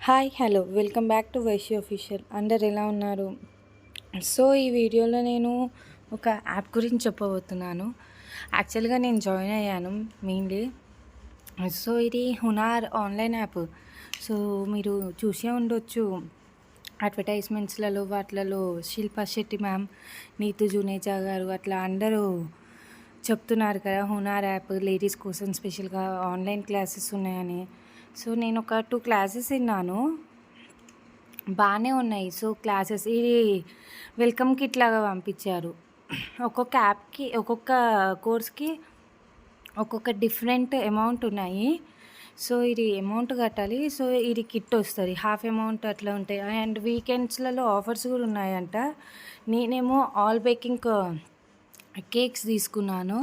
Hi hello welcome back to వైషి official. అందరు ఎలా ఉన్నారు? సో ఈ వీడియోలో నేను ఒక యాప్ గురించి చెప్పబోతున్నాను. యాక్చువల్గా నేను జాయిన్ అయ్యాను మెయిన్లీ. సో ఇది హునార్ ఆన్లైన్ యాప్. సో మీరు చూసే ఉండొచ్చు అడ్వర్టైజ్మెంట్స్లలో వాటిలలో శిల్పా శెట్టి మ్యామ్, నీతు జునేజా గారు అట్లా అందరూ చెప్తున్నారు కదా హునార్ యాప్ లేడీస్ కోసం స్పెషల్గా ఆన్లైన్ క్లాసెస్ ఉన్నాయని. సో నేను ఒక 2 క్లాసెస్ విన్నాను, బాగానే ఉన్నాయి. సో క్లాసెస్ ఇది వెల్కమ్ కిట్ లాగా పంపించారు. ఒక్కొక్క యాప్కి ఒక్కొక్క కోర్స్కి ఒక్కొక్క డిఫరెంట్ అమౌంట్ ఉన్నాయి. సో ఇది అమౌంట్ కట్టాలి. సో ఇది కిట్ వస్తుంది, హాఫ్ అమౌంట్ అట్లా ఉంటాయి. అండ్ వీకెండ్స్లలో ఆఫర్స్ కూడా ఉన్నాయంట. నేనేమో ఆల్ బేకింగ్ కేక్స్ తీసుకున్నాను.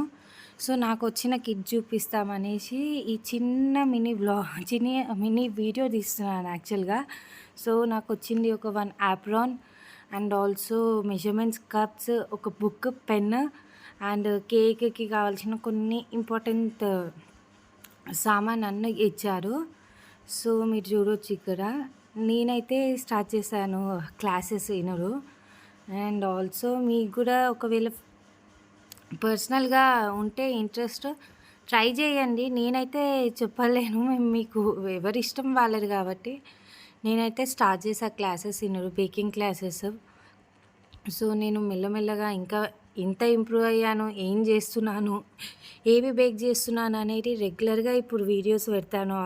సో నాకు వచ్చిన కిట్ చూపిస్తామనేసి ఈ చిన్న మినీ వీడియో తీస్తున్నాను యాక్చువల్గా. సో నాకు వచ్చింది ఒక 1 apron and also measurements cups, ఒక బుక్, పెన్ అండ్ కేక్కి కావాల్సిన కొన్ని ఇంపార్టెంట్ సామాన్ అన్నీ ఇచ్చారు. సో మీరు చూడవచ్చు ఇక్కడ. నేనైతే స్టార్ట్ చేశాను క్లాసెస్ వినరు. అండ్ ఆల్సో మీకు కూడా ఒకవేళ పర్సనల్గా ఉంటే ఇంట్రెస్ట్ ట్రై చేయండి. నేనైతే చెప్పలేను, మీకు ఎవరి ఇష్టం వాళ్ళది కాబట్టి నేనైతే స్టార్ట్ చేసా క్లాసెస్ వినరు, బేకింగ్ క్లాసెస్. సో నేను మెల్లమెల్లగా ఇంకా ఎంత ఇంప్రూవ్ అయ్యాను, ఏం చేస్తున్నాను, ఏవి బేక్ చేస్తున్నాను అనేది రెగ్యులర్గా ఇప్పుడు వీడియోస్ పెడతాను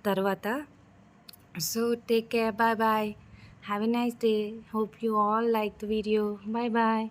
తర్వాత. So take care, bye bye, have a nice day, hope you all like the video, bye bye.